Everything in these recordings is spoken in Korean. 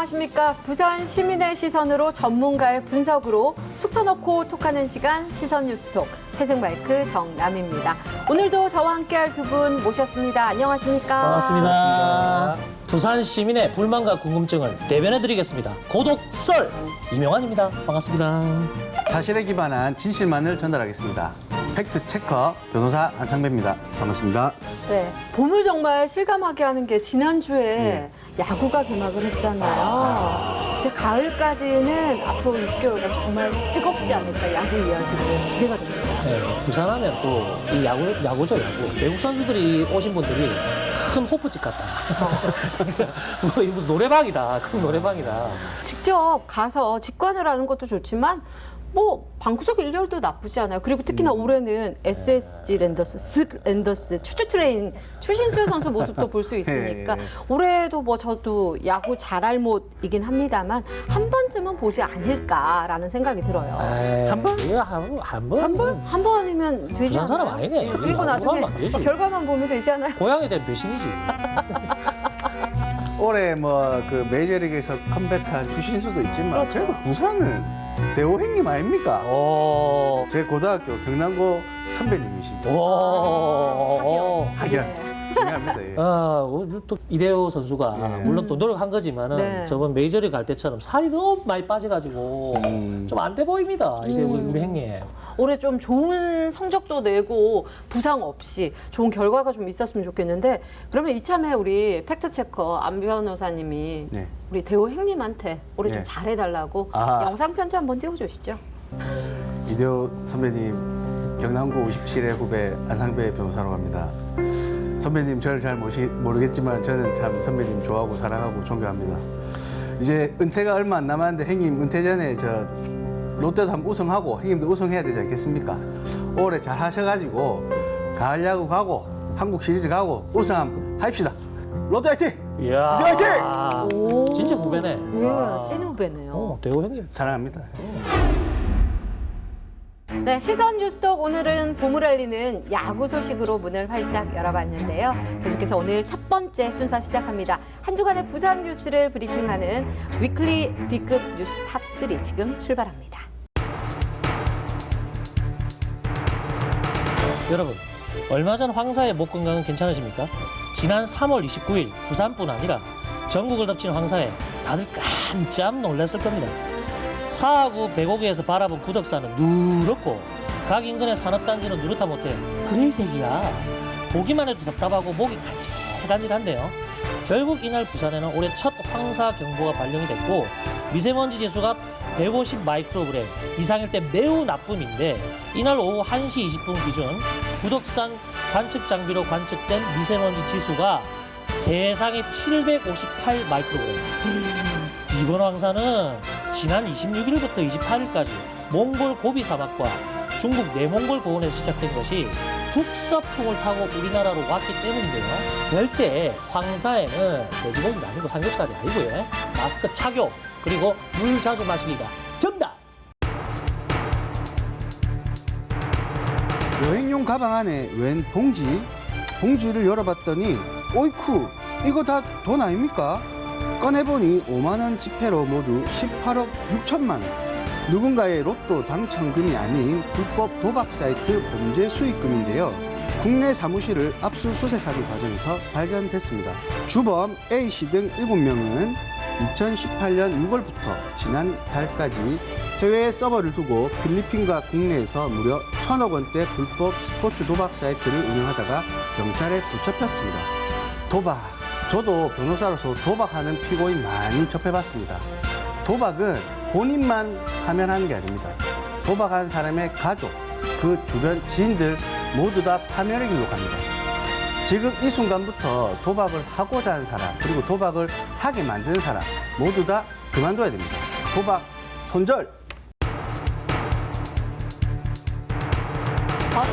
안녕하십니까. 부산 시민의 시선으로 전문가의 분석으로 툭 터놓고 톡하는 시간 시선 뉴스톡 태생마이크 정남입니다. 오늘도 저와 함께할 두 분 모셨습니다. 안녕하십니까. 반갑습니다. 부산 시민의 불만과 궁금증을 대변해드리겠습니다. 고독 썰 이명환입니다. 반갑습니다. 사실에 기반한 진실만을 전달하겠습니다. 팩트 체커 변호사 안상배입니다. 반갑습니다. 네, 봄을 정말 실감하게 하는 게 지난주에 야구가 개막을 했잖아요. 이제 가을까지는 앞으로 6개월간 정말 뜨겁지 않을까 야구 이야기로 기대가 됩니다. 네, 부산하면 또 이 야구죠, 야구. 외국 선수들이 오신 분들이 큰 호프집 같다. 뭐 이거 무슨 노래방이다. 큰 노래방이다. 직접 가서 직관을 하는 것도 좋지만 뭐 방구석 일렬도 나쁘지 않아요. 그리고 특히나 올해는 SSG 랜더스 추추 트레인 추신수 선수 모습도 볼 수 있으니까 올해도 뭐 저도 야구 잘할 못이긴 합니다만 한 번쯤은 보지 않을까라는 생각이 들어요. 한 번? 한 번? 한 번이면 되지 부산 사람 않아요? 아니네. 그리고 야구로 나중에 하면 안 되지. 결과만 보면 되잖아요. 고향에 대한 배신이지. 올해 뭐 그 메이저리그에서 컴백한 추신수도 있지만 그렇죠. 그래도 부산은 대호행님 아닙니까? 오. 제 고등학교 경남고 선배님이십니다. 오. 하긴 중요합니다. 예. 오늘 또 이대호 선수가 물론 또 노력한 거지만은 네. 저번 메이저리그 갈 때처럼 살이 너무 많이 빠져가지고 좀 안 돼 보입니다. 이대호 우리 형님. 올해 좀 좋은 성적도 내고 부상 없이 좋은 결과가 좀 있었으면 좋겠는데 그러면 이참에 우리 팩트체커 안 변호사님이 네. 우리 대호 행님한테 올해 좀 네. 잘해달라고 아. 영상 편지 한번 띄워주시죠. 이대호 선배님 경남고 57회 후배 안상배 변호사라고 합니다. 선배님 저를 잘 모르겠지만 저는 참 선배님 좋아하고 사랑하고 존경합니다. 이제 은퇴가 얼마 안 남았는데 형님 은퇴 전에 저 롯데도 한번 우승하고 형님도 우승해야 되지 않겠습니까? 올해 잘 하셔가지고 가을 야구 가고 한국 시리즈 가고 우승 한번 합시다. 롯데 화이팅! 이야. 이대 화이팅! 오. 진짜 후배네. 와. 예, 찐 후배네요. 대호 형님. 사랑합니다. 네, 시선 뉴스톡 오늘은 봄을 알리는 야구 소식으로 문을 활짝 열어봤는데요. 계속해서 오늘 첫 번째 순서 시작합니다. 한 주간의 부산 뉴스를 브리핑하는 위클리 B급 뉴스 탑3 지금 출발합니다. 여러분, 얼마 전 황사의 목 건강은 괜찮으십니까? 지난 3월 29일 부산뿐 아니라 전국을 덮친 황사에 다들 깜짝 놀랐을 겁니다. 사하구 배고기에서 바라본 구덕산은 누렇고 각 인근의 산업단지는 누렇다 못해 그레이색이야. 보기만 해도 답답하고 목이 간질간질한데요. 결국 이날 부산에는 올해 첫 황사 경보가 발령이 됐고 미세먼지 지수가 150 마이크로그램 이상일 때 매우 나쁨인데 이날 오후 1시 20분 기준 구덕산 관측 장비로 관측된 미세먼지 지수가 세상에 758 마이크로그램. 이번 황사는 지난 26일부터 28일까지 몽골 고비 사막과 중국 내몽골 고원에서 시작된 것이 북서풍을 타고 우리나라로 왔기 때문인데요. 절대 황사에는 돼지고기가 아니고 삼겹살이 아니고요. 마스크 착용 그리고 물 자주 마시기가 정답! 여행용 가방 안에 웬 봉지를 열어봤더니 오이쿠 이거 다 돈 아닙니까? 꺼내보니 5만 원 지폐로 모두 18억 6천만 원. 누군가의 로또 당첨금이 아닌 불법 도박 사이트 범죄 수익금인데요. 국내 사무실을 압수수색하는 과정에서 발견됐습니다. 주범 A씨 등 7명은 2018년 6월부터 지난 달까지 해외에 서버를 두고 필리핀과 국내에서 무려 1,000억 원대 불법 스포츠 도박 사이트를 운영하다가 경찰에 붙잡혔습니다. 도박. 저도 변호사로서 도박하는 피고인 많이 접해봤습니다. 도박은 본인만 파면하는 게 아닙니다. 도박한 사람의 가족, 그 주변 지인들 모두 다 파면의 길로 갑니다. 지금 이 순간부터 도박을 하고자 하는 사람, 그리고 도박을 하게 만드는 사람 모두 다 그만둬야 됩니다. 도박 손절!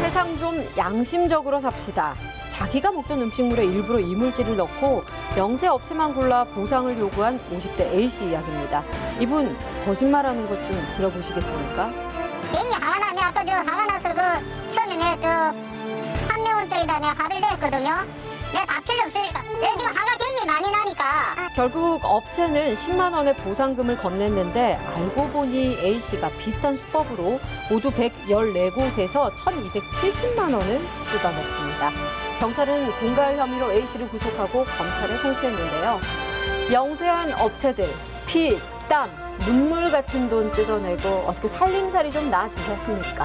세상 좀 양심적으로 삽시다. 자기가 먹던 음식물에 일부러 이물질을 넣고 영세 업체만 골라 보상을 요구한 50대 A씨 이야기입니다. 이분 거짓말하는 것 좀 들어보시겠습니까? 괜히 화가 나네. 아까 저 화가 나서 그 처음에 내저 판매원장에다 내가 화를 냈거든요. 내가 다 틀렸으니까. 내가 지금 화가 굉장히 많이 나니까. 결국 업체는 10만 원의 보상금을 건넸는데 알고 보니 A씨가 비슷한 수법으로 모두 114곳에서 1,270만 원을 뜯어냈습니다. 경찰은 공갈 혐의로 A씨를 구속하고 검찰에 송치했는데요. 영세한 업체들, 피, 땀, 눈물 같은 돈 뜯어내고 어떻게 살림살이 좀 나아지셨습니까?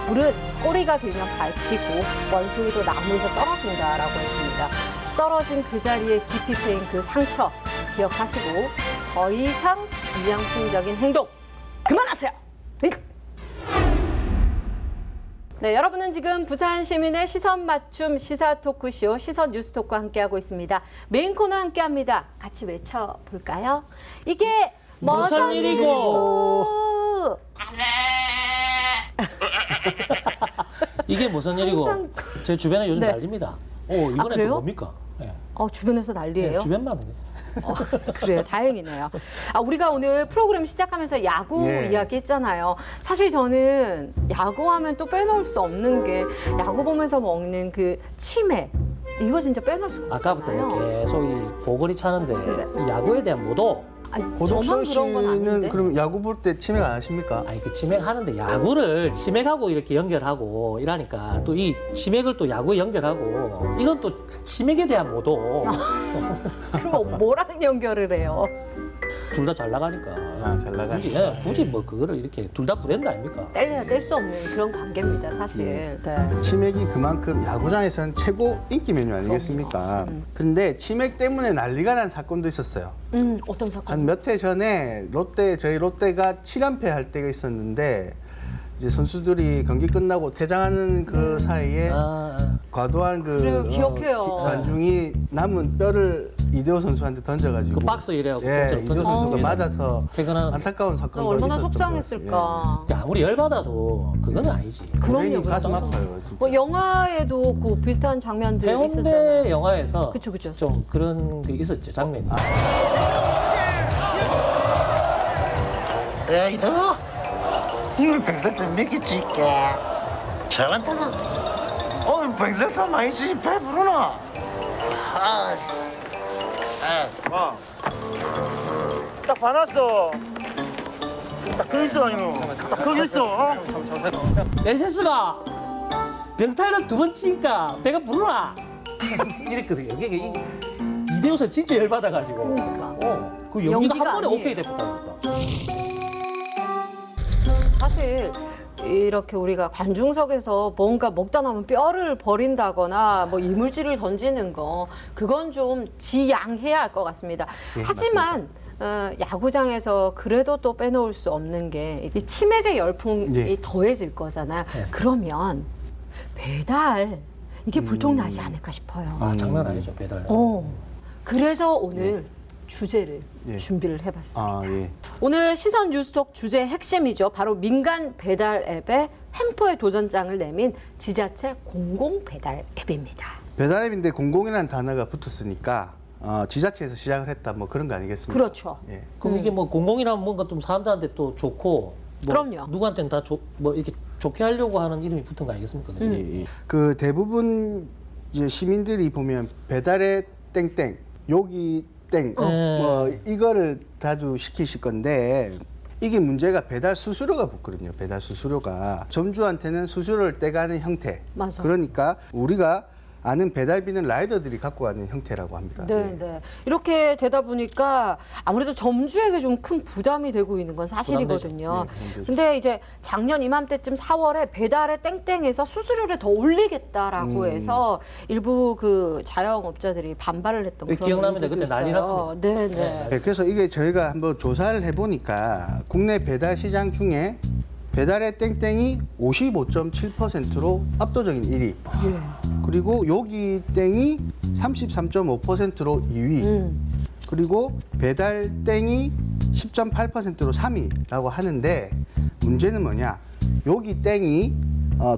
물은 꼬리가 길면 밟히고 원숭이도 나무에서 떨어진다라고 했습니다. 떨어진 그 자리에 깊이 패인 그 상처 기억하시고 더 이상 불량품적인 행동 그만하세요. 네, 여러분은 지금 부산 시민의 시선 맞춤 시사 토크쇼 시선 뉴스 토크와 함께하고 있습니다. 메인 코너 함께합니다. 같이 외쳐볼까요? 이게 무슨 일이고? 이게 무슨 일이고? 항상- 제 주변에 요즘 네. 난립니다. 이번에 또 그래요? 뭡니까? 예. 주변에서 난리예요? 주변만. 그래요. 다행이네요. 우리가 오늘 프로그램 시작하면서 야구 예. 이야기했잖아요. 사실 저는 야구하면 또 빼놓을 수 없는 게 야구 보면서 먹는 그 치맥. 이거 진짜 빼놓을 수가 아까부터 없잖아요. 계속 이 보글이 차는데 네. 이 야구에 대한 모도. 아니, 고독서 저만 그런 건 씨는 아닌데. 그럼 야구 볼 때 치맥 안 하십니까? 아니 그 치맥하는데 야구를 치맥하고 이렇게 연결하고 이러니까 또 이 치맥을 또 야구에 연결하고 이건 또 치맥에 대한 모도 그럼 뭐랑 연결을 해요? 둘 다 잘 나가니까 잘 나가니까. 굳이 뭐 그거를 이렇게 둘 다 브랜드 아닙니까? 뗄래야 뗄 수 없는 그런 관계입니다, 사실. 네. 치맥이 그만큼 야구장에서는 최고 인기 메뉴 아니겠습니까? 그런데 치맥 때문에 난리가 난 사건도 있었어요. 어떤 사건? 한 몇 해 전에 저희 롯데가 7연패 할 때가 있었는데 이제 선수들이 경기 끝나고 퇴장하는 그 사이에 과도한 그래요, 기억해요. 관중이 남은 뼈를 이대호 선수한테 던져가지고 그 박스 이래갖고 예, 던져- 이대호 던져- 선수가 맞아서 퇴근하는 안타까운 사건도 얼마나 있었던 속상했을까. 것 같아요. 아무리 열받아도 그건 아니지. 예. 그럼요, 괜히 가슴 그럼요. 아파요 진짜. 뭐 영화에도 그 비슷한 장면들 있었잖아요. 해운대 영화에서 그쵸, 그쵸. 좀 그런 게 있었죠 장면이. 에이 너 이걸 백설탕 몇 개 줄게 잘한다 오늘 백설탕 많이 주지 배부르나 딱 받았어 딱 거기 있어 이거 딱 거기 있어 SS가 병탈락 2번 치니까 배가 부르나 이랬거든요. 이게 이대호서 진짜 열받아가지고. 그러니까. 그 연기가 연기가 한 번에 아니에요. 오케이 됐다니까. 사실 이렇게 우리가 관중석에서 뭔가 먹다 남은 뼈를 버린다거나 뭐 이물질을 던지는 거 그건 좀 지양해야 할 것 같습니다. 예, 하지만 야구장에서 그래도 또 빼놓을 수 없는 게 이 치맥의 열풍이 예. 더해질 거잖아요. 예. 그러면 배달 이게 불통나지 않을까 싶어요. 장난 아니죠 배달. 그래서 오늘 주제를 예. 준비를 해봤습니다. 예. 오늘 시선 뉴스톡 주제의 핵심이죠. 바로 민간 배달 앱에 횡포의 도전장을 내민 지자체 공공 배달 앱입니다. 배달앱인데 공공이라는 단어가 붙었으니까 지자체에서 시작을 했다 뭐 그런 거 아니겠습니까? 그렇죠. 예. 그럼 이게 뭐 공공이라면 뭔가 좀 사람들한테 또 좋고. 뭐 그럼요. 누구한테는 다 뭐 이렇게 좋게 하려고 하는 이름이 붙은 거 아니겠습니까? 그게? 예. 그 대부분 이제 시민들이 보면 배달의 땡땡, 요기 땡, 뭐 이거를 자주 시키실 건데 이게 문제가 배달 수수료가 붙거든요. 배달 수수료가 점주한테는 수수료를 떼가는 형태. 맞아. 그러니까 우리가 아는 배달비는 라이더들이 갖고 가는 형태라고 합니다. 네, 예. 네. 이렇게 되다 보니까 아무래도 점주에게 좀 큰 부담이 되고 있는 건 사실이거든요. 부담되죠. 네, 부담되죠. 근데 이제 작년 이맘때쯤 4월에 배달의 땡땡에서 수수료를 더 올리겠다라고 해서 일부 그 자영업자들이 반발을 했던 그런 기억납니다. 일들도 그때 난리 있어요. 났습니다. 네, 네. 네, 그래서 이게 저희가 한번 조사를 해보니까 국내 배달 시장 중에 배달의 땡땡이 55.7%로 압도적인 1위. 그리고 요기 땡이 33.5%로 2위. 그리고 배달 땡이 10.8%로 3위라고 하는데 문제는 뭐냐? 요기 땡이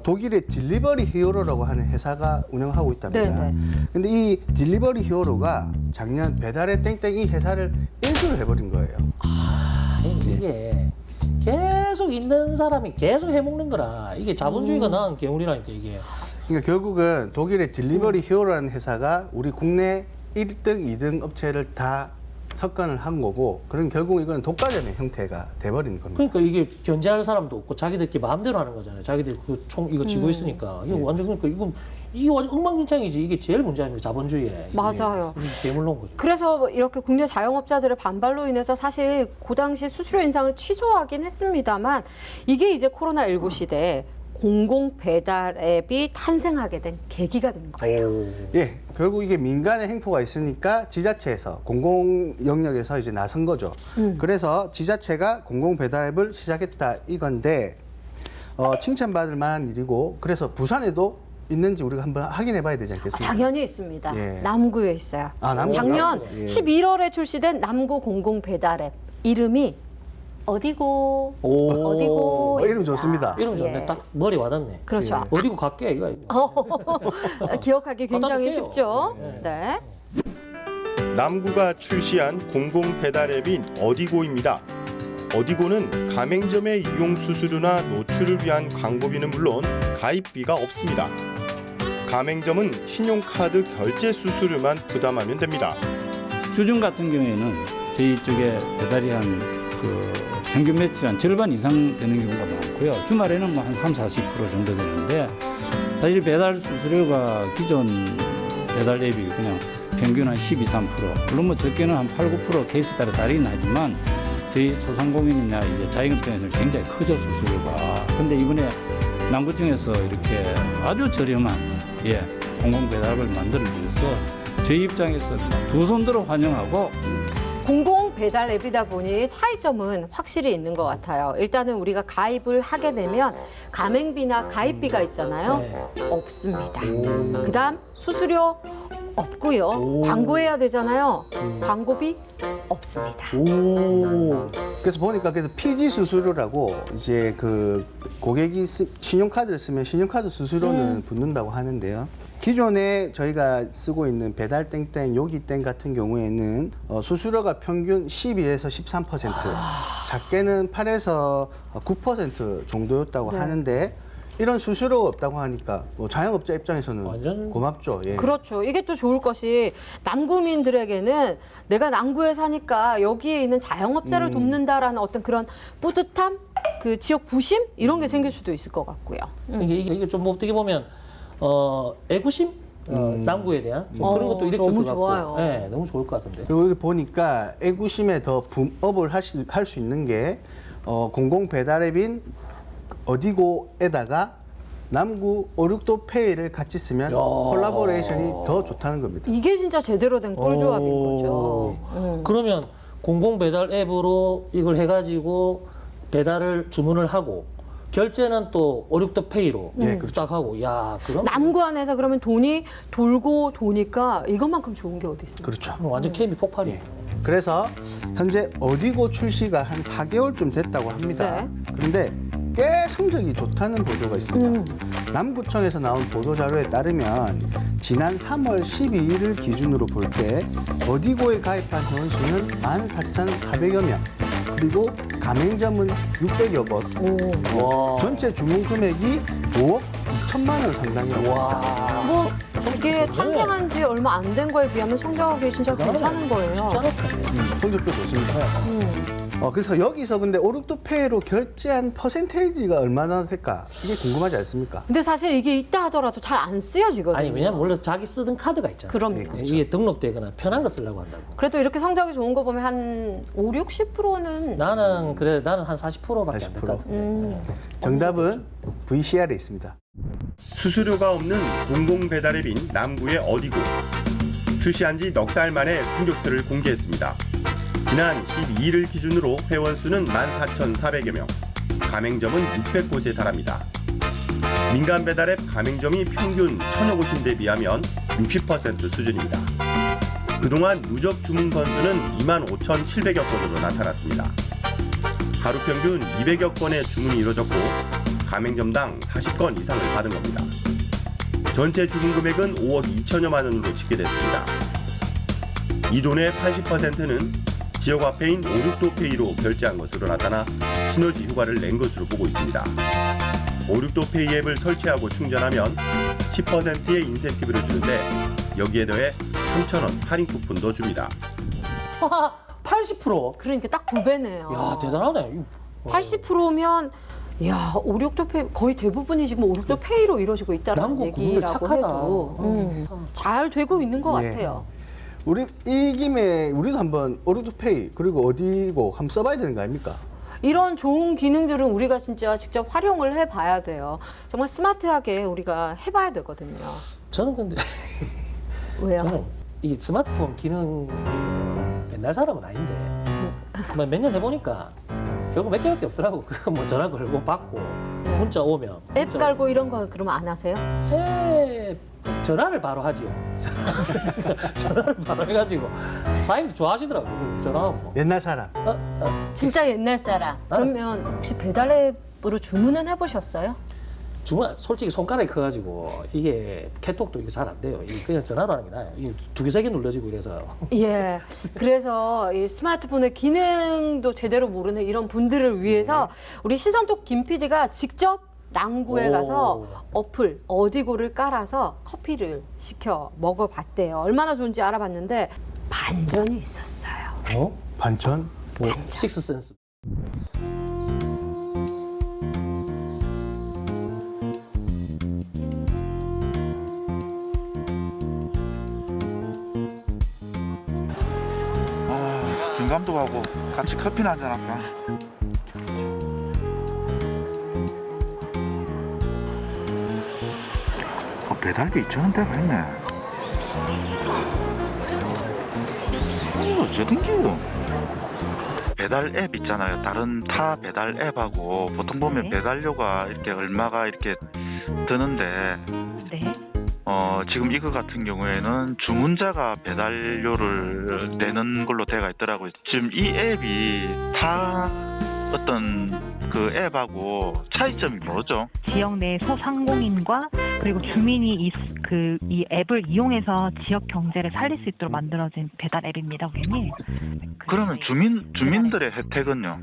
독일의 딜리버리 히어로라고 하는 회사가 운영하고 있답니다. 네네. 근데 이 딜리버리 히어로가 작년 배달의 땡땡이 회사를 인수를 해버린 거예요. 이게 계속 있는 사람이 계속 해먹는 거라 이게 자본주의가 낳은 괴물이라니까 이게 그러니까 결국은 독일의 딜리버리 히어로라는 회사가 우리 국내 1등, 2등 업체를 다 석권을 한 거고, 그럼 결국 이건 독과점의 형태가 돼버리는 겁니다. 그러니까 이게 견제할 사람도 없고 자기들끼리 마음대로 하는 거잖아요. 자기들 그 총 이거 쥐고 있으니까 이거 완전 그러니까 이게 완전 엉망진창이지. 이게 제일 문제 아닙니까? 자본주의에. 맞아요. 괴물 놓은 거죠. 그래서 이렇게 국내 자영업자들의 반발로 인해서 사실 그 당시 수수료 인상을 취소하긴 했습니다만 이게 이제 코로나19 시대에 공공 배달 앱이 탄생하게 된 계기가 된 거예요. 예, 결국 이게 민간의 행포가 있으니까 지자체에서 공공 영역에서 이제 나선 거죠. 그래서 지자체가 공공 배달 앱을 시작했다 이건데 칭찬받을 만한 일이고, 그래서 부산에도 있는지 우리가 한번 확인해 봐야 되지 않겠습니까? 당연히 있습니다. 예. 남구에 있어요. 아, 남구요? 작년 예. 11월에 출시된 남구 공공 배달 앱 이름이 어디고 어디고 이름 좋습니다. 이름 좋네. 예. 딱 머리 와닿네. 그렇죠. 어디고 갈게 이거. 기억하기 굉장히 줄게요. 쉽죠. 네. 남구가 출시한 공공 배달 앱인 어디고입니다. 어디고는 가맹점의 이용 수수료나 노출을 위한 광고비는 물론 가입비가 없습니다. 가맹점은 신용카드 결제 수수료만 부담하면 됩니다. 주중 같은 경우에는 저희 쪽에 배달이 한 평균 매출 한 절반 이상 되는 경우가 많고요. 주말에는 뭐 한 30-40% 정도 되는데, 사실 배달 수수료가 기존 배달 앱이 그냥 평균 한 12-13%, 물론 뭐 적게는 한 8-9% 케이스 따라 다르긴 하지만 저희 소상공인이나 이제 자영업 등에서는 굉장히 크죠, 수수료가. 근데 이번에 남구청에서 이렇게 아주 저렴한 공공 배달앱을 만들어 주셔서 저희 입장에서는 두 손 들어 환영하고, 공공 배달 앱이다 보니 차이점은 확실히 있는 것 같아요. 일단은 우리가 가입을 하게 되면 가맹비나 가입비가 있잖아요. 없습니다. 그다음 수수료 없고요. 광고해야 되잖아요. 광고비 없습니다. 그래서 보니까 그래서 피지 수수료라고 이제 그 고객이 신용카드를 쓰면 신용카드 수수료는 붙는다고 하는데요. 기존에 저희가 쓰고 있는 배달 땡땡, 요기땡 같은 경우에는 수수료가 평균 12에서 13%, 작게는 8에서 9% 정도였다고 하는데, 이런 수수료가 없다고 하니까 뭐 자영업자 입장에서는 완전 고맙죠. 예. 그렇죠. 이게 또 좋을 것이 남구민들에게는 내가 남구에 사니까 여기에 있는 자영업자를 돕는다라는 어떤 그런 뿌듯함, 그 지역 부심 이런 게 생길 수도 있을 것 같고요. 이게 좀 어떻게 보면 애구심 남구에 대한 좀 그런 것도 일으킬 너무 것 같고. 좋아요. 네, 너무 좋을 것 같은데. 그리고 여기 보니까 애구심에 더 붐업을 할 수 있는 게 공공 배달 앱인 어디고에다가 남구 오륙도 페이를 같이 쓰면 콜라보레이션이 더 좋다는 겁니다. 이게 진짜 제대로 된 꿀조합인 거죠. 그러면 공공 배달 앱으로 이걸 해가지고 배달을 주문을 하고 결제는 또 오륙도 페이로 딱 하고, 야, 그럼 남구 안에서 그러면 돈이 돌고 도니까 이것만큼 좋은 게 어디 있습니까? 그렇죠. 완전 KB 폭발이. 예. 그래서 현재 어디고 출시가 한 4개월쯤 됐다고 합니다. 네. 그런데 꽤 성적이 좋다는 보도가 있습니다. 남구청에서 나온 보도자료에 따르면 지난 3월 12일을 기준으로 볼 때 어디고에 가입한 회원수는 14,400여 명, 그리고 가맹점은 600여 곳, 와. 전체 주문 금액이 5억 2천만 원 상당이랍니다. 뭐 이게 탄생한 지 얼마 안 된 거에 비하면 성적이 진짜 괜찮은 거예요. 쉽지 않았을 것 같아요. 성적도 좋습니다. 그래서 여기서 근데 오륙도페이로 결제한 퍼센테이지가 얼마나 될까? 이게 궁금하지 않습니까? 근데 사실 이게 있다 하더라도 잘 안 쓰여지거든요. 아니, 왜냐면 원래 자기 쓰던 카드가 있잖아. 그럼 이게 등록되거나 편한 거 쓰려고 한다고. 그래도 이렇게 성적이 좋은 거 보면 한 5-60%는 나는 한 40%밖에 안 될 것 같은데. 정답은 VCR에 있습니다. 수수료가 없는 공공 배달 앱인 남구의 어디고. 출시한 지 넉 달 만에 성적표를 공개했습니다. 지난 12일을 기준으로 회원수는 14,400여 명, 가맹점은 600곳에 달합니다. 민간 배달앱 가맹점이 평균 1,000여 곳인데 비하면 60% 수준입니다. 그동안 누적 주문 건수는 25,700여 건으로 나타났습니다. 하루 평균 200여 건의 주문이 이뤄졌고 가맹점당 40건 이상을 받은 겁니다. 전체 주문 금액은 5억 2천여만 원으로 집계됐습니다. 이 돈의 80%는 지역화폐인 오륙도페이로 결제한 것으로 나타나 시너지 효과를 낸 것으로 보고 있습니다. 오륙도페이 앱을 설치하고 충전하면 10%의 인센티브를 주는데 여기에 더해 3,000원 할인 쿠폰도 줍니다. 80%? 그러니까 딱 2배네요. 야, 대단하네. 80%면 야, 5, 6도 페이 거의 대부분이 지금 5, 6도 페이로 이루어지고 있다는 남국 국민들 얘기라고 착하다. 해도 잘 되고 있는 것 예. 같아요. 우리 이 김에 우리도 한번 오르드페이 그리고 어디고 한번 써봐야 되는 거 아닙니까? 이런 좋은 기능들은 우리가 진짜 직접 활용을 해봐야 돼요. 정말 스마트하게 우리가 해봐야 되거든요. 저는 근데 왜요? 저는 이게 스마트폰 기능 옛날 사람은 아닌데 몇 년 해보니까 결국 몇 개밖에 없더라고. 그 뭐 전화 걸고 받고 문자 오면 앱 깔고 이런 거 그러면 안 하세요? 앱 전화를 바로 하지요. 전화를 바로 해가지고 사장님도 좋아하시더라고. 전화하면 뭐. 옛날 사람. 진짜 옛날 사람. 그러면 혹시 배달 앱으로 주문은 해보셨어요? 정말 솔직히 손가락이 커가지고 이게 캐톡도 이게 잘 안 돼요. 이게 그냥 전화로 하는 게 나아요. 이게 2개, 3개 눌러지고 이래서. 예. 그래서 이 스마트폰의 기능도 제대로 모르는 이런 분들을 위해서 우리 신선톡 김 PD가 직접 낭구에 오. 가서 어플 어디고를 깔아서 커피를 시켜 먹어봤대요. 얼마나 좋은지 알아봤는데 반전이 있었어요. 어? 반천? 뭐 식스센스. 김 감독하고 같이 커피나 한잔 할까? 배달비 2,000원대가 있네. 어쩌든기요. 배달 앱 있잖아요. 다른 타 배달 앱하고 보통 보면 배달료가 이렇게 얼마가 이렇게 드는데 네. 지금 이거 같은 경우에는 주문자가 배달료를 내는 걸로 되어 있더라고요. 지금 이 앱이 타 어떤 그 앱하고 차이점이 뭐죠? 지역 내 소상공인과 그리고 주민이 이 앱을 이용해서 지역 경제를 살릴 수 있도록 만들어진 배달 앱입니다, 고객님. 그러면 주민들의 혜택은요?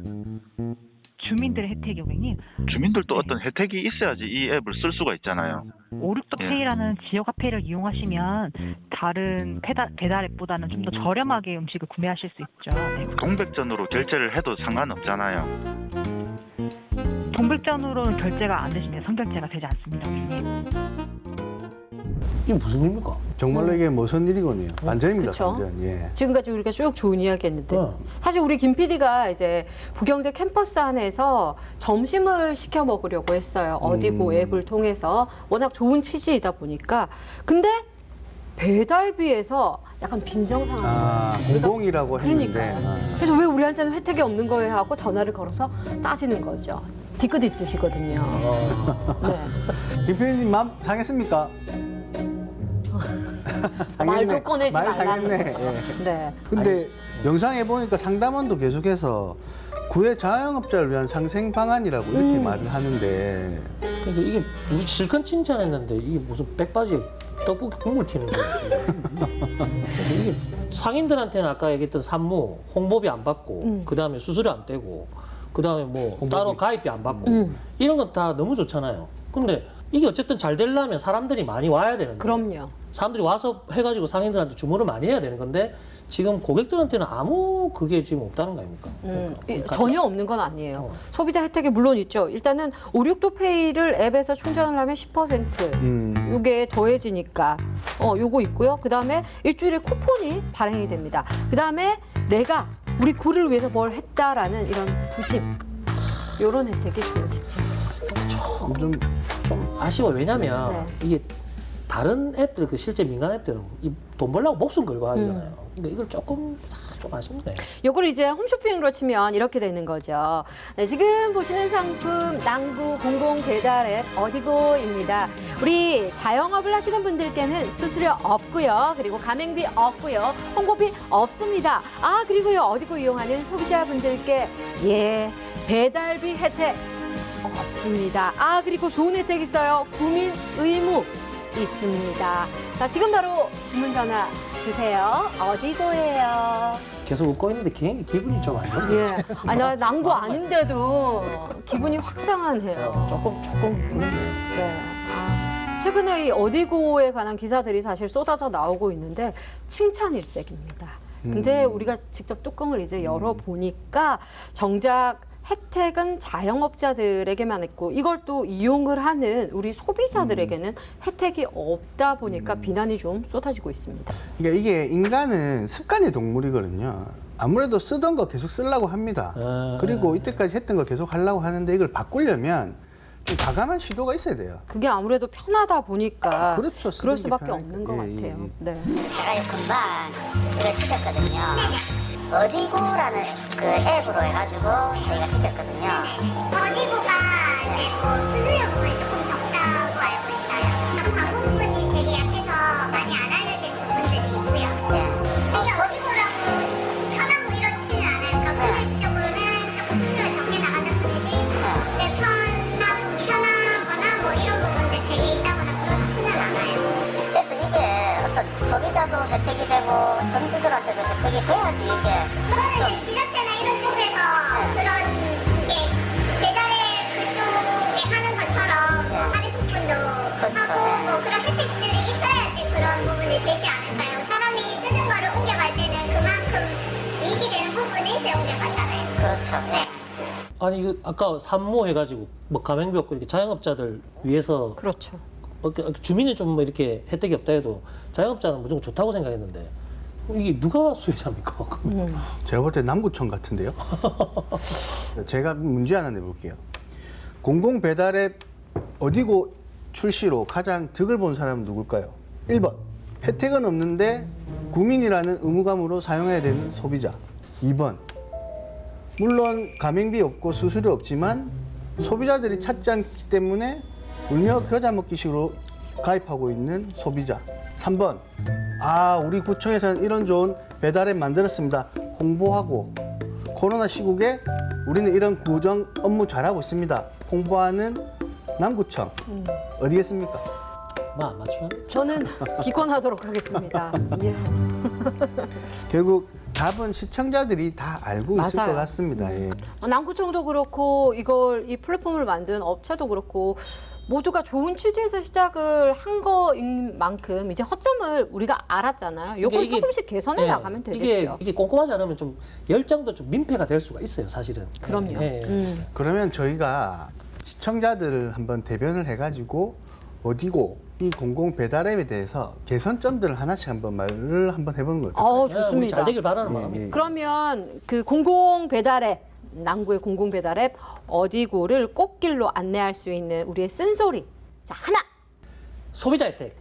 주민들의 혜택이 고객님. 주민들도 네. 어떤 혜택이 있어야지 이 앱을 쓸 수가 있잖아요. 오륙도 예. 페이라는 지역 화폐를 이용하시면 다른 배달 앱보다는 좀 더 저렴하게 음식을 구매하실 수 있죠. 네. 동백전으로 결제를 해도 상관없잖아요. 동백전으로는 결제가 안 되시면 선결제가 되지 않습니다, 고객님. 이게 무슨 일입니까? 정말로 이게 무슨 일이군요. 반전입니다. 그쵸? 반전. 예. 지금까지 우리가 쭉 좋은 이야기 했는데 어. 사실 우리 김 PD가 이제 부경대 캠퍼스 안에서 점심을 시켜 먹으려고 했어요. 어디고 앱을 통해서 워낙 좋은 취지이다 보니까 근데 배달비에서 약간 빈정 상황이 아, 공공이라고 했는데. 그러니까요. 아. 그래서 왜 우리한테는 혜택이 없는 거예요 하고 전화를 걸어서 따지는 거죠. 뒤끝 있으시거든요. 네. 김 PD님 마음 상했습니까? 말도 꺼내지 많이 말라는 상했네. 거예요. 예. 네. 근데 영상에 보니까 상담원도 계속해서 구의 자영업자를 위한 상생 방안이라고 이렇게 말을 하는데 그러니까 이게 우리 실컷 칭찬했는데 이게 무슨 백바지에 떡볶이 국물 튀는 거예요. 이게 상인들한테는 아까 얘기했던 산무 홍보비 안 받고 그다음에 수수료 안 떼고 그다음에 뭐 따로 가입비 안 받고 이런 건 다 너무 좋잖아요. 근데 이게 어쨌든 잘 되려면 사람들이 많이 와야 되는데 그럼요. 사람들이 와서 해가지고 상인들한테 주문을 많이 해야 되는 건데 지금 고객들한테는 아무 그게 지금 없다는 거 아닙니까? 그러니까. 전혀 없는 건 아니에요. 소비자 혜택이 물론 있죠. 일단은 5, 6도 페이를 앱에서 충전을 하면 10% 요게 더해지니까 요거 있고요. 그다음에 일주일에 쿠폰이 발행이 됩니다. 그다음에 내가 우리 구를 위해서 뭘 했다라는 이런 부심 요런 혜택이 주어지죠. 좀 아쉬워요. 왜냐면 네. 이게 다른 앱들 그 실제 민간 앱들은 돈 벌려고 목숨 걸고 하잖아요. 근데 이걸 조금 좀 아쉽네. 요걸 이제 홈쇼핑으로 치면 이렇게 되는 거죠. 네, 지금 보시는 상품 낭구 공공 배달 앱 어디고입니다. 우리 자영업을 하시는 분들께는 수수료 없고요. 그리고 가맹비 없고요. 홍보비 없습니다. 아, 그리고요. 어디고 이용하는 소비자분들께 배달비 혜택 없습니다. 아, 그리고 좋은 혜택 있어요. 구민 의무 있습니다. 자, 지금 바로 주문 전화 주세요. 어디고예요? 계속 웃고 있는데 기분이 좀 안 좋네. 예. 아니, 나 낭구 아닌데도 기분이 확 상하네요. 조금 네. 아, 최근에 이 어디고에 관한 기사들이 사실 쏟아져 나오고 있는데 칭찬일색입니다. 근데 우리가 직접 뚜껑을 이제 열어보니까 정작 혜택은 자영업자들에게만 있고 이걸 또 이용을 하는 우리 소비자들에게는 혜택이 없다 보니까 비난이 좀 쏟아지고 있습니다. 그러니까 이게 인간은 습관의 동물이거든요. 아무래도 쓰던 거 계속 쓰려고 합니다. 그리고 이때까지 했던 거 계속 하려고 하는데 이걸 바꾸려면 좀 과감한 시도가 있어야 돼요. 그게 아무래도 편하다 보니까 그렇죠. 그럴 쓰는 게 수밖에 편하니까. 없는 것 예, 같아요. 예. 네. 제가 금방 이걸 시켰거든요. 어디고라는 그 앱으로 해가지고 저희가 시켰거든요. 어디고가 이제 뭐 수수료 부분이 조금 적다고 알고 있어요. 광고 부분이 되게 약해서 많이 안 알려진 부분들이 있고요. 이게 어디고라고 편하고 이렇지는 않아요. 그러니까 금액적으로는 조금 수수료가 적게 나가는 뿐이지 내 편하고 편하거나 뭐 이런 부분들 되게 있다거나 그렇지는 않아요. 그래서 이게 어떤 소비자도 혜택이 되고 점주들한테도 혜택이 돼야지 이게. 그거는 이제 지자체나 이런 쪽에서 그런 게 배달의 그쪽에 하는 것처럼 뭐 할인 쿠폰도 하고 뭐 그런 혜택들이 있어야지 그런 부분이 되지 않을까요? 사람이 쓰는 거를 옮겨갈 때는 그만큼 이익이 되는 부분이 있어야 옮겨가잖아요. 그렇죠. 네. 아니 이거 아까 산모 해가지고 뭐 가맹비 없고 이렇게 자영업자들 위해서 그렇죠. 주민은 좀 뭐 이렇게 혜택이 없다 해도 자영업자는 무조건 좋다고 생각했는데 이게 누가 수혜자입니까? 제가 볼 때 남구청 같은데요. 제가 문제 하나 내볼게요. 공공 배달앱 어디고 출시로 가장 득을 본 사람은 누굴까요? 1번 혜택은 없는데 국민이라는 의무감으로 사용해야 되는 소비자. 2번 물론 가맹비 없고 수수료 없지만 소비자들이 찾지 않기 때문에 울며 겨자 먹기식으로 가입하고 있는 소비자. 3번 우리 구청에서는 이런 좋은 배달앱 만들었습니다. 홍보하고 코로나 시국에 우리는 이런 구정 업무 잘하고 있습니다. 홍보하는 남구청. 어디겠습니까? 안 맞죠? 저는 기권하도록 하겠습니다. 예. 결국 답은 시청자들이 다 알고 있을 맞아요. 것 같습니다. 예. 남구청도 그렇고 이 플랫폼을 만든 업체도 그렇고 모두가 좋은 취지에서 시작을 한 거인 만큼 이제 허점을 우리가 알았잖아요. 이걸 조금씩 개선해 나가면 되겠죠. 이게 꼼꼼하지 않으면 좀 열정도 좀 민폐가 될 수가 있어요, 사실은. 그럼요. 그러면 저희가 시청자들을 한번 대변을 해가지고 어디고 이 공공 배달앱에 대해서 개선점들을 하나씩 한번 말을 한번 해보는 거 어떨까요? 우리 좋습니다. 잘 되길 바라는 마음에. 그러면 그 공공 배달앱 남구의 공공 배달앱 어디고를 꽃길로 안내할 수 있는 우리의 쓴소리. 자, 하나. 소비자 혜택.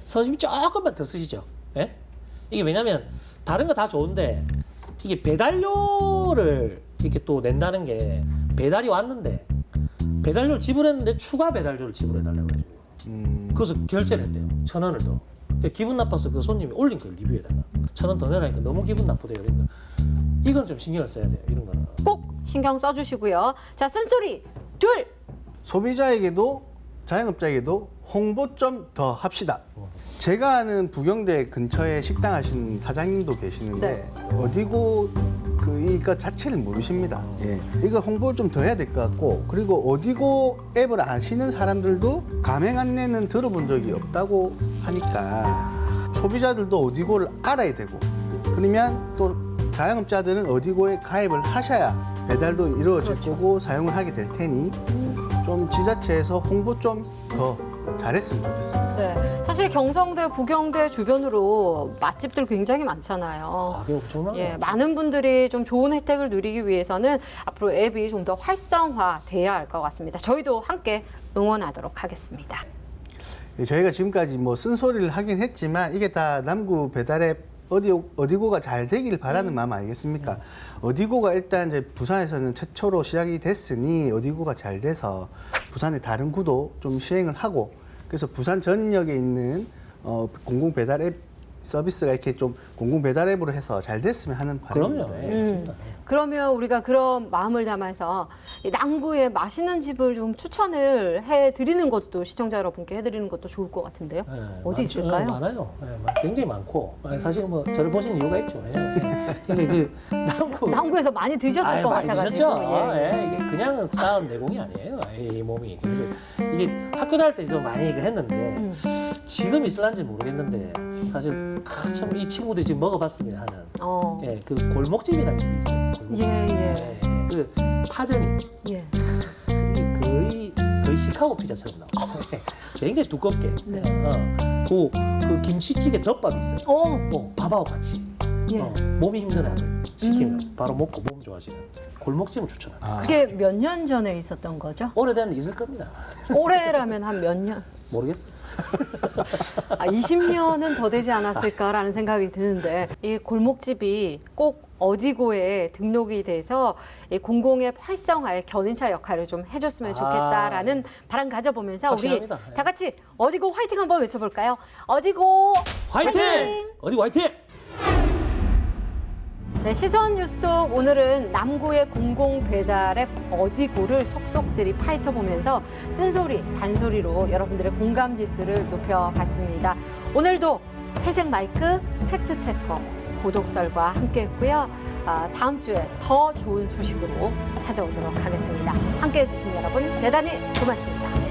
선생님 조금만 더 쓰시죠. 예? 이게 왜냐면 다른 거 다 좋은데 이게 배달료를 이렇게 또 낸다는 게 배달이 왔는데 배달료를 지불했는데 추가 배달료를 지불해달라고 해가지고 그래서 결제를 했대요. 1,000원을 더. 기분 나빠서 그 손님이 올린 걸 리뷰에다가 1,000원 더 내라니까 너무 기분 나쁘대요. 그러니까 이건 좀 신경을 써야 돼요. 이런 거는. 꼭 신경 써주시고요. 자, 쓴소리 둘. 소비자에게도 자영업자에게도 홍보 좀 더 합시다. 제가 아는 부경대 근처에 식당 하시는 사장님도 계시는데 어디고 이거 자체를 모르십니다. 예. 이거 홍보를 좀 더 해야 될 것 같고 그리고 어디고 앱을 아시는 사람들도 가맹 안내는 들어본 적이 없다고 하니까 소비자들도 어디고를 알아야 되고 그러면 또 자영업자들은 어디고에 가입을 하셔야 배달도 이루어질 거고 사용을 하게 될 테니 좀 지자체에서 홍보 좀 더 잘했으면 좋겠습니다. 네. 사실 경성대, 부경대 주변으로 맛집들 굉장히 많잖아요. 가격 엄청나요. 예, 많은 분들이 좀 좋은 혜택을 누리기 위해서는 앞으로 앱이 좀 더 활성화돼야 할 것 같습니다. 저희도 함께 응원하도록 하겠습니다. 저희가 지금까지 뭐 쓴소리를 하긴 했지만 이게 다 남구 배달앱 어디고가 잘 되길 바라는 마음 아니겠습니까? 어디고가 일단 이제 부산에서는 최초로 시작이 됐으니 어디고가 잘 돼서 부산의 다른 구도 좀 시행을 하고 그래서 부산 전역에 있는 공공 배달앱 서비스가 이렇게 좀 공공 배달앱으로 해서 잘 됐으면 하는 바람입니다. 그럼요. 예, 그러면 우리가 그런 마음을 담아서 이 남구에 맛있는 집을 좀 추천을 해드리는 것도 시청자 여러분께 해드리는 것도 좋을 것 같은데요. 네, 어디 있을까요? 많아요. 굉장히 많고 사실 뭐 저를 보신 이유가 있죠. 근데 그 남구에서 많이 드셨을 것 많이 같아가지고. 드셨죠. 예. 이게 그냥 쌓은 내공이 아니에요. 이 몸이. 그래서 이게 학교 다닐 때 지금 많이 했는데 지금 있을런지 모르겠는데 사실 참 이 친구들이 지금 먹어봤으면 하는 예, 그 골목집이라는 집이 있어요. 예. 그 파전이 예. 거의 시카고 피자처럼 나와요. 굉장히 두껍게. 네. 그 김치찌개 덮밥이 있어요. 밥하고 같이. 예. 몸이 힘든 아들 시키면 바로 먹고 몸 좋아지는 골목집을 추천합니다. 그게 몇 년 전에 있었던 거죠? 오래된 있을 겁니다. 올해라면 한 몇 년? 모르겠어요. 20년은 더 되지 않았을까라는 생각이 드는데 이 골목집이 꼭 어디고에 등록이 돼서 이 공공의 활성화에 견인차 역할을 좀 해줬으면 좋겠다라는 바람 가져보면서 확실합니다. 우리 다 같이 어디고 화이팅 한번 외쳐볼까요? 어디고 화이팅! 어디 화이팅! 네, 시선 뉴스톡 오늘은 남구의 공공 배달앱 어디고를 속속들이 파헤쳐보면서 쓴소리, 단소리로 여러분들의 공감 지수를 높여봤습니다. 오늘도 회색 마이크, 팩트체커, 고독설과 함께했고요. 다음 주에 더 좋은 소식으로 찾아오도록 하겠습니다. 함께해 주신 여러분 대단히 고맙습니다.